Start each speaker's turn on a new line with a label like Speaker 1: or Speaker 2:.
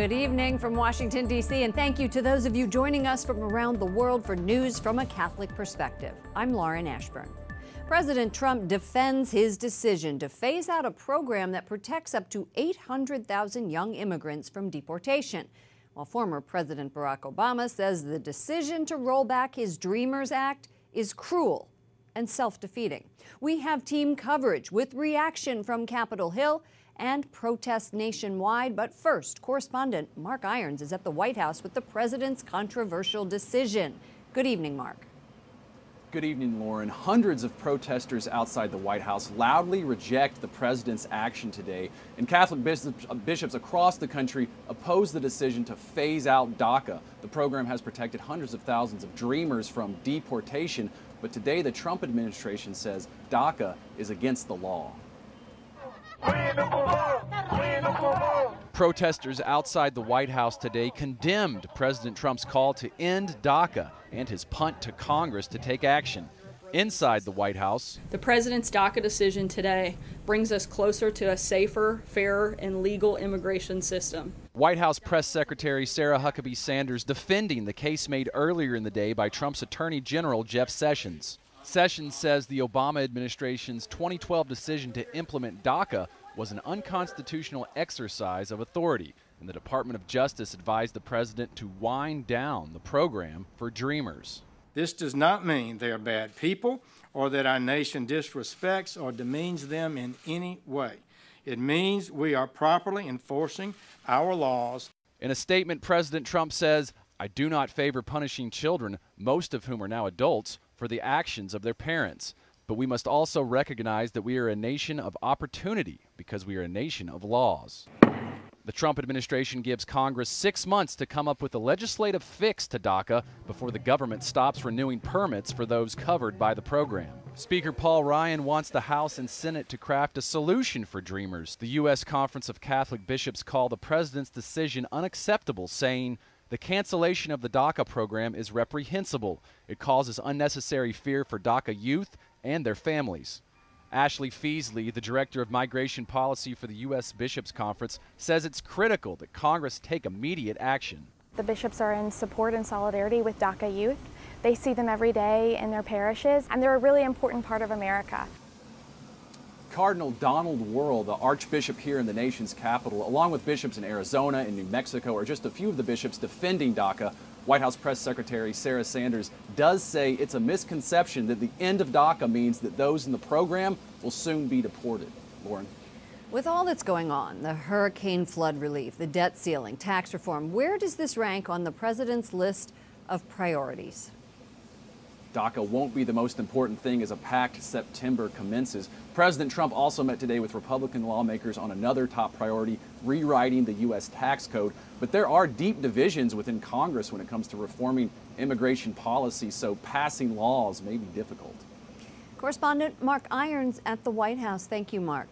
Speaker 1: Good evening from Washington, D.C., and thank you to those of you joining us from around the world for news from a Catholic perspective. I'm Lauren Ashburn. President Trump defends his decision to phase out a program that protects up to 800,000 young immigrants from deportation, while former President Barack Obama says the decision to roll back his Dreamers Act is cruel and self-defeating. We have team coverage with reaction from Capitol Hill and protests nationwide. But first, correspondent Mark Irons is at the White House with the president's controversial decision. Good evening, Mark.
Speaker 2: Good evening, Lauren. Hundreds of protesters outside the White House loudly reject the president's action today, and Catholic bishops across the country oppose the decision to phase out DACA. The program has protected hundreds of thousands of dreamers from deportation, but today the Trump administration says DACA is against the law. Protesters outside the White House today condemned President Trump's call to end DACA and his punt to Congress to take action. Inside the White House,
Speaker 3: the president's DACA decision today brings us closer to a safer, fairer, and legal immigration system.
Speaker 2: White House Press Secretary Sarah Huckabee Sanders defending the case made earlier in the day by Trump's Attorney General Jeff Sessions. Sessions says the Obama administration's 2012 decision to implement DACA was an unconstitutional exercise of authority, and the Department of Justice advised the president to wind down the program for Dreamers.
Speaker 4: This does not mean they are bad people or that our nation disrespects or demeans them in any way. It means we are properly enforcing our laws.
Speaker 2: In a statement, President Trump says, "I do not favor punishing children, most of whom are now adults, for the actions of their parents. But we must also recognize that we are a nation of opportunity because we are a nation of laws." The Trump administration gives Congress 6 months to come up with a legislative fix to DACA before the government stops renewing permits for those covered by the program. Speaker Paul Ryan wants the House and Senate to craft a solution for Dreamers. The U.S. Conference of Catholic Bishops call the president's decision unacceptable, saying, "The cancellation of the DACA program is reprehensible. It causes unnecessary fear for DACA youth and their families." Ashley Feasley, the director of migration policy for the U.S. Bishops Conference, says it's critical that Congress take immediate action.
Speaker 5: The bishops are in support and solidarity with DACA youth. They see them every day in their parishes, and they're a really important part of America.
Speaker 2: Cardinal Donald Wuerl, the Archbishop here in the nation's capital, along with bishops in Arizona and New Mexico, are just a few of the bishops defending DACA. White House Press Secretary Sarah Sanders does say it's a misconception that the end of DACA means that those in the program will soon be deported. Lauren.
Speaker 1: With all that's going on, the hurricane flood relief, the debt ceiling, tax reform, where does this rank on the president's list of priorities?
Speaker 2: DACA won't be the most important thing as a packed September commences. President Trump also met today with Republican lawmakers on another top priority, rewriting the U.S. tax code. But there are deep divisions within Congress when it comes to reforming immigration policy, so passing laws may be difficult.
Speaker 1: Correspondent Mark Irons at the White House. Thank you, Mark.